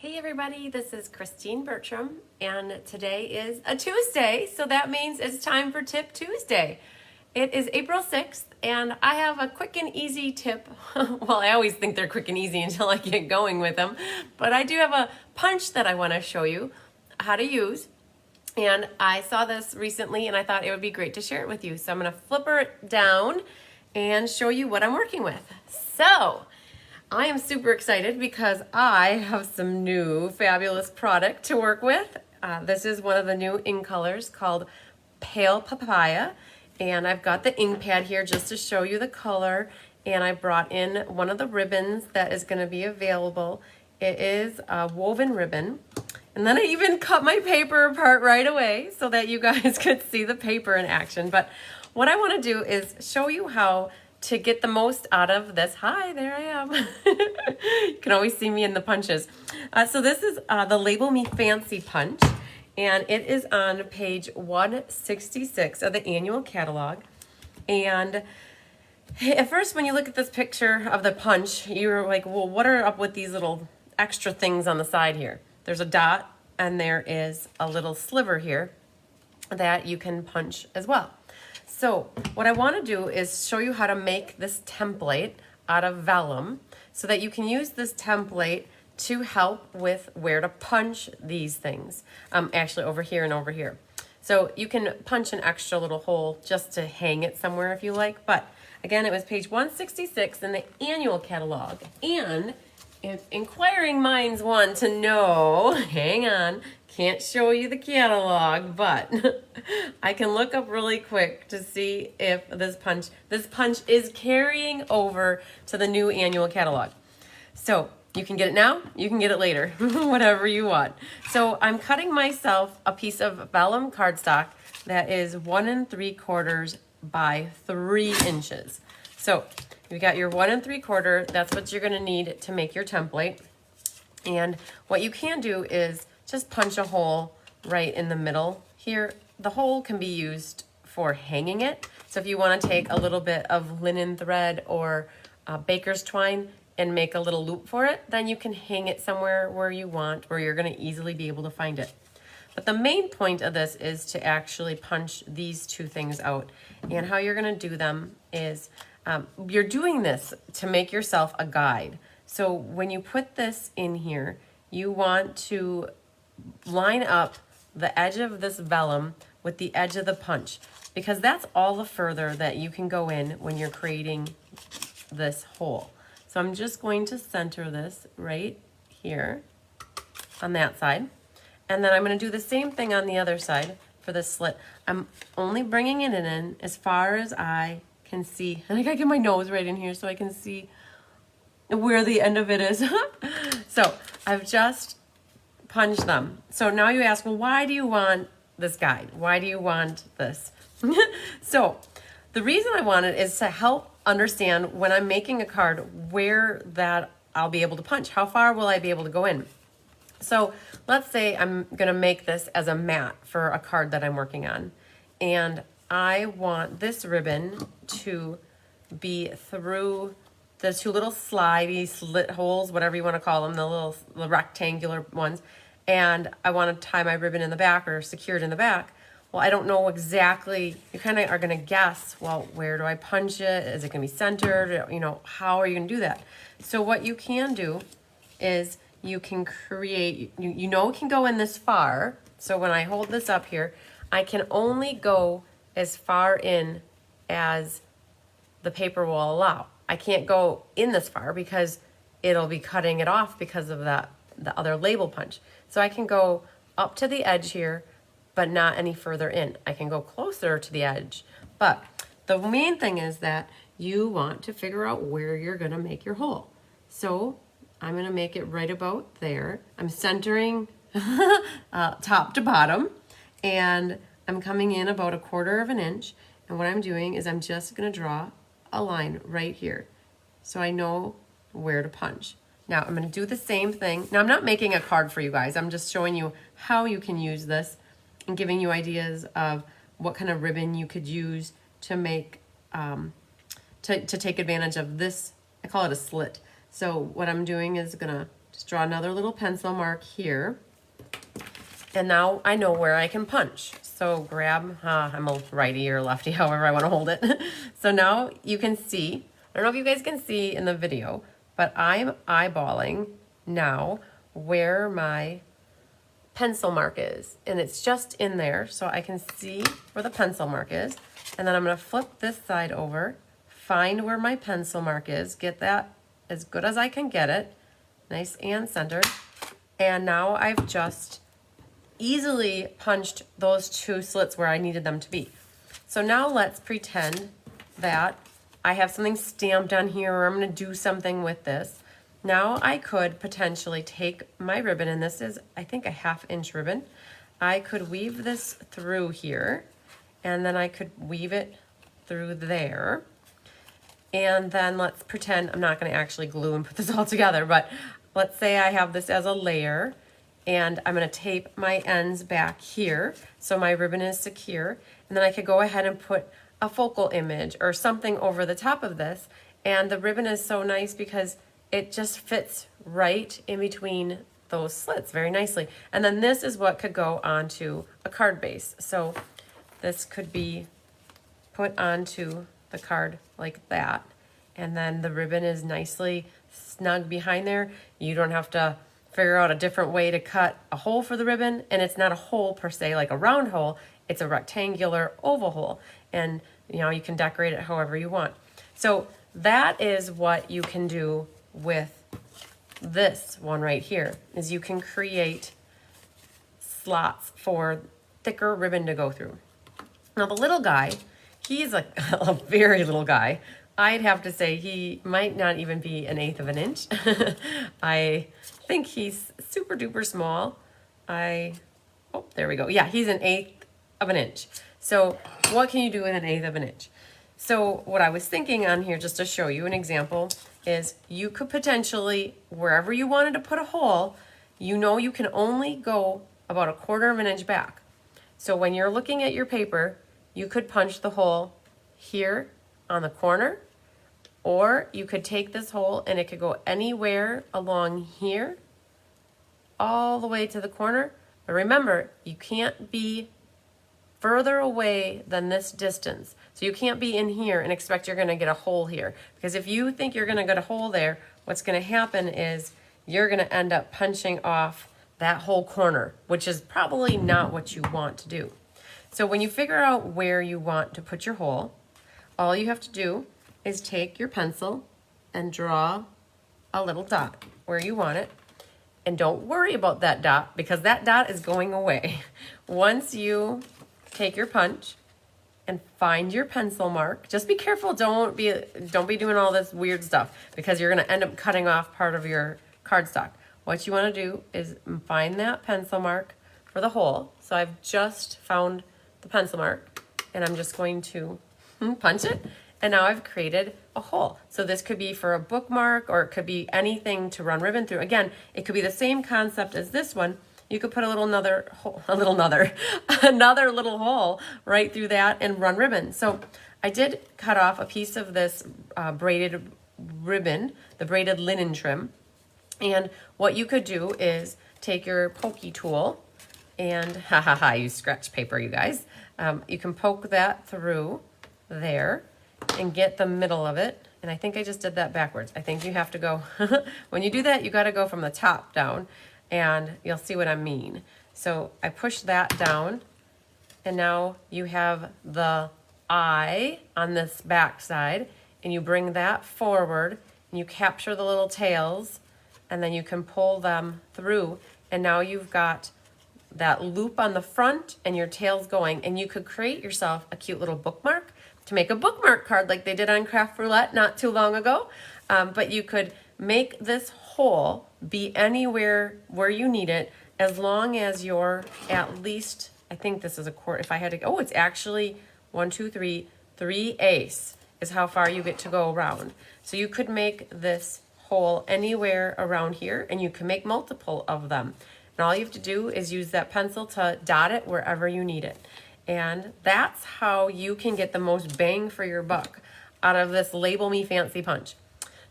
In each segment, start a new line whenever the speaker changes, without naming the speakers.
Hey everybody, this is Christine Bertram, and today is a Tuesday, so that means it's time for Tip Tuesday. It is April 6th, and I have a quick and easy tip. Well, I always think they're quick and easy until I get going with them, but I do have a punch that I want to show you how to use. And I saw this recently, and I thought it would be great to share it with you. So I'm going to flip her down and show you what I'm working with. So I am super excited because I have some new fabulous product to work with. This is one of the new ink colors called Pale Papaya, and I've got the ink pad here just to show you the color, and I brought in one of the ribbons that is going to be available. It is a woven ribbon, and then I even cut my paper apart right away so that you guys could see the paper in action. But what I want to do is show you how to get the most out of this. Hi, there I am. You can always see me in the punches. So this is the Label Me Fancy punch, and it is on page 166 of the annual catalog. And at first, when you look at this picture of the punch, you're like, well, what are up with these little extra things on the side here? There's a dot, and there is a little sliver here that you can punch as well. So what I want to do is show you how to make this template out of vellum so that you can use this template to help with where to punch these things. Actually over here and over here. So you can punch an extra little hole just to hang it somewhere if you like. But again, it was page 166 in the annual catalog. And if inquiring minds want to know, hang on, can't show you the catalog, but I can look up really quick to see if this punch is carrying over to the new annual catalog. So you can get it now, you can get it later, whatever you want. So I'm cutting myself a piece of vellum cardstock that is 1 3/4 by 3 inches. So you got your 1 3/4, that's what you're gonna need to make your template. And what you can do is just punch a hole right in the middle here. The hole can be used for hanging it. So if you want to take a little bit of linen thread or baker's twine and make a little loop for it, then you can hang it somewhere where you want, where you're going to easily be able to find it. But the main point of this is to actually punch these two things out. And how you're going to do them is you're doing this to make yourself a guide. So when you put this in here, you want to line up the edge of this vellum with the edge of the punch, because that's all the further that you can go in when you're creating this hole. So I'm just going to center this right here on that side. And then I'm going to do the same thing on the other side for the slit. I'm only bringing it in as far as I can see. And I gotta get my nose right in here so I can see where the end of it is. So I've just punched them. So now you ask, well, why do you want this guide? Why do you want this? So the reason I want it is to help understand when I'm making a card where that I'll be able to punch. How far will I be able to go in? So let's say I'm gonna make this as a mat for a card that I'm working on. And I want this ribbon to be through the two little slidey slit holes, whatever you want to call them, the rectangular ones. And I want to tie my ribbon in the back or secure it in the back. Well, I don't know exactly. You kind of are going to guess, well, where do I punch it? Is it going to be centered? You know, how are you going to do that? So what you can do is you can create, you know it can go in this far. So when I hold this up here, I can only go as far in as the paper will allow. I can't go in this far because it'll be cutting it off because of the other label punch. So I can go up to the edge here, but not any further in. I can go closer to the edge. But the main thing is that you want to figure out where you're gonna make your hole. So I'm gonna make it right about there. I'm centering top to bottom, and I'm coming in about 1/4 inch. And what I'm doing is I'm just gonna draw a line right here so I know where to punch. Now I'm going to do the same thing. Now I'm not making a card for you guys. I'm just showing you how you can use this and giving you ideas of what kind of ribbon you could use to make to take advantage of this. I call it a slit. So what I'm doing is going to Just draw another little pencil mark here. And now I know where I can punch. So grab, I'm a righty or lefty, however I want to hold it. So now you can see, I don't know if you guys can see in the video, but I'm eyeballing now where my pencil mark is. And it's just in there, so I can see where the pencil mark is. And then I'm going to flip this side over, find where my pencil mark is, get that as good as I can get it, nice and centered. And now I've just easily punched those two slits where I needed them to be. So now let's pretend that I have something stamped on here, or I'm going to do something with this. Now I could potentially take my ribbon, and this is, I think, a 1/2 inch ribbon. I could weave this through here, and then I could weave it through there. And then let's pretend, I'm not going to actually glue and put this all together, but let's say I have this as a layer, and I'm going to tape my ends back here so my ribbon is secure. And then I could go ahead and put a focal image or something over the top of this. And the ribbon is so nice because it just fits right in between those slits very nicely. And then this is what could go onto a card base. So this could be put onto the card like that. And then the ribbon is nicely snug behind there. You don't have to figure out a different way to cut a hole for the ribbon. And it's not a hole per se, like a round hole. It's a rectangular oval hole. And you know, you can decorate it however you want. So that is what you can do with this one right here, is you can create slots for thicker ribbon to go through. Now the little guy, he's a very little guy. I'd have to say he might not even be 1/8 of an inch. I think he's super duper small. Oh, there we go. Yeah, he's 1/8 of an inch. So what can you do with 1/8 of an inch? So what I was thinking on here, just to show you an example, is you could potentially, wherever you wanted to put a hole, you know you can only go about 1/4 of an inch back. So when you're looking at your paper, you could punch the hole here on the corner, or you could take this hole and it could go anywhere along here, all the way to the corner. But remember, you can't be further away than this distance. So you can't be in here and expect you're going to get a hole here. Because if you think you're going to get a hole there, what's going to happen is you're going to end up punching off that whole corner, which is probably not what you want to do. So when you figure out where you want to put your hole, all you have to do is take your pencil and draw a little dot where you want it. And don't worry about that dot, because that dot is going away. Once you take your punch and find your pencil mark, just be careful, don't be doing all this weird stuff, because you're gonna end up cutting off part of your cardstock. What you wanna do is find that pencil mark for the hole. So I've just found the pencil mark, and I'm just going to punch it. And now I've created a hole. So this could be for a bookmark, or it could be anything to run ribbon through. Again, it could be the same concept as this one. You could put another little hole right through that and run ribbon. So I did cut off a piece of this braided ribbon, the braided linen trim. And what you could do is take your pokey tool and use scratch paper, you guys. You can poke that through there and get the middle of it. And I think I just did that backwards. I think you have to go, when you do that, you got to go from the top down, and you'll see what I mean. So I push that down, and now you have the eye on this back side, and you bring that forward, and you capture the little tails, and then you can pull them through, and now you've got that loop on the front and your tails going, and you could create yourself a cute little bookmark to make a bookmark card like they did on Craft Roulette not too long ago. But you could make this hole be anywhere where you need it, as long as you're at least, I think this is a quarter, if I had to, oh, it's actually 1, 2, 3, 3/8 is how far you get to go around. So you could make this hole anywhere around here, and you can make multiple of them. And all you have to do is use that pencil to dot it wherever you need it. And that's how you can get the most bang for your buck out of this Label Me Fancy punch.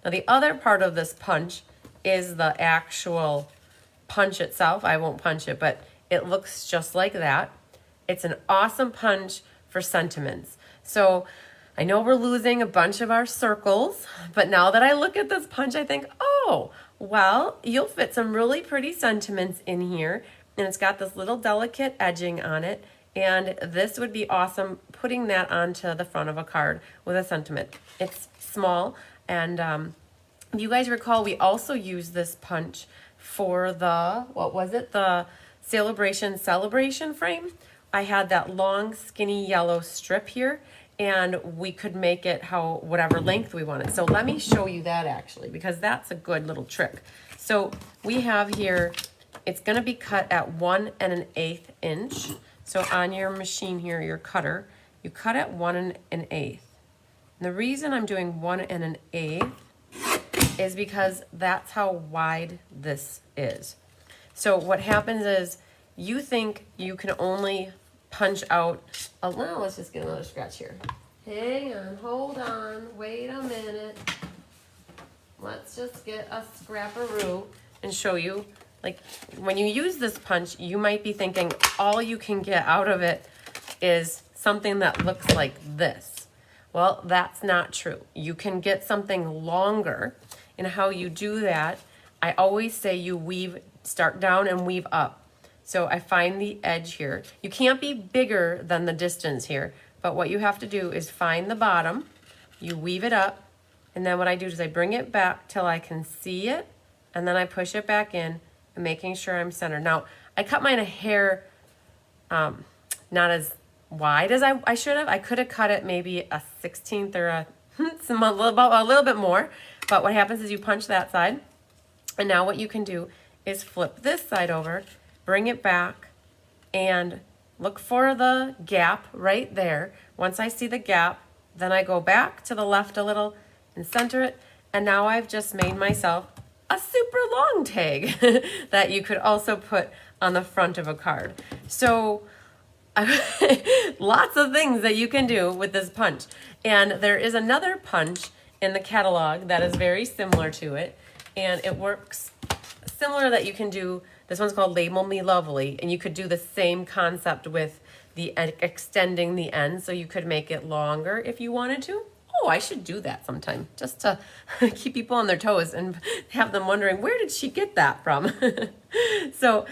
Now the other part of this punch is the actual punch itself. I won't punch it, but it looks just like that. It's an awesome punch for sentiments. So I know we're losing a bunch of our circles, but now that I look at this punch, I think, oh, well, you'll fit some really pretty sentiments in here. And it's got this little delicate edging on it. And this would be awesome putting that onto the front of a card with a sentiment. It's small. And if you guys recall, we also used this punch for the, what was it? The sale-a-bration frame. I had that long, skinny yellow strip here, and we could make it whatever length we wanted. So let me show you that actually, because that's a good little trick. So we have here, it's gonna be cut at 1 1/8 inch. So on your machine here, your cutter, you cut at 1 1/8. And the reason I'm doing 1 1/8 is because that's how wide this is. So what happens is you think you can only punch out, well, let's just get another scratch here. Hang on, hold on, wait a minute. Let's just get a scraparoo and show you. Like when you use this punch, you might be thinking all you can get out of it is something that looks like this. Well, that's not true. You can get something longer. And how you do that, I always say you weave, start down and weave up. So I find the edge here. You can't be bigger than the distance here, but what you have to do is find the bottom, you weave it up, and then what I do is I bring it back till I can see it, and then I push it back in, and making sure I'm centered. Now, I cut mine a hair not as wide as I should have. I could have cut it maybe a 1/16 or a little bit more, but what happens is you punch that side, and now what you can do is flip this side over, bring it back, and look for the gap right there. Once I see the gap, then I go back to the left a little and center it, and now I've just made myself a super long tag that you could also put on the front of a card. So lots of things that you can do with this punch. And there is another punch in the catalog that is very similar to it, and it works similar that you can do. This one's called Label Me Lovely, and you could do the same concept with the extending the end, so you could make it longer if you wanted to. Oh, I should do that sometime, just to keep people on their toes and have them wondering, where did she get that from? So,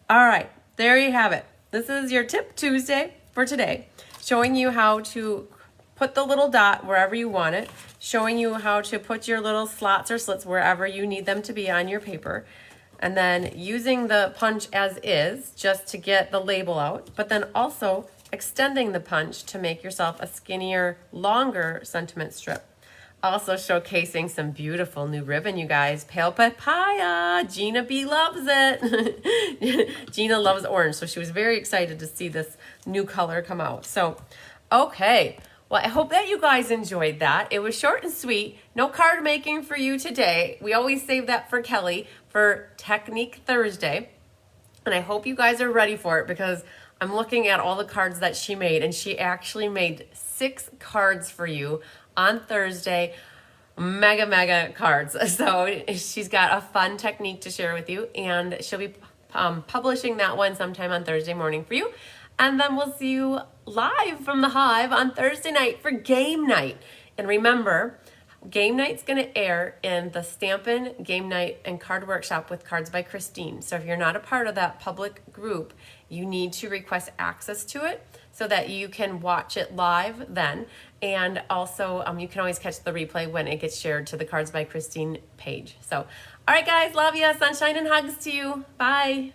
all right, there you have it. This is your Tip Tuesday for today, showing you how to put the little dot wherever you want it, showing you how to put your little slots or slits wherever you need them to be on your paper, and then using the punch as is just to get the label out, but then also extending the punch to make yourself a skinnier, longer sentiment strip. Also showcasing some beautiful new ribbon, you guys. Pale Papaya, Gina B loves it. Gina loves orange, so she was very excited to see this new color come out. So, okay. Well, I hope that you guys enjoyed that. It was short and sweet. No card making for you today. We always save that for Kelly for Technique Thursday. And I hope you guys are ready for it, because I'm looking at all the cards that she made, and she actually made 6 cards for you on Thursday. Mega cards. So she's got a fun technique to share with you, and she'll be publishing that one sometime on Thursday morning for you. And then we'll see you live from the Hive on Thursday night for game night. And remember, game night's going to air in the Stampin' Game Night and Card Workshop with Cards by Christine. So if you're not a part of that public group, you need to request access to it so that you can watch it live then. And also, you can always catch the replay when it gets shared to the Cards by Christine page. So, all right, guys, love you. Sunshine and hugs to you. Bye.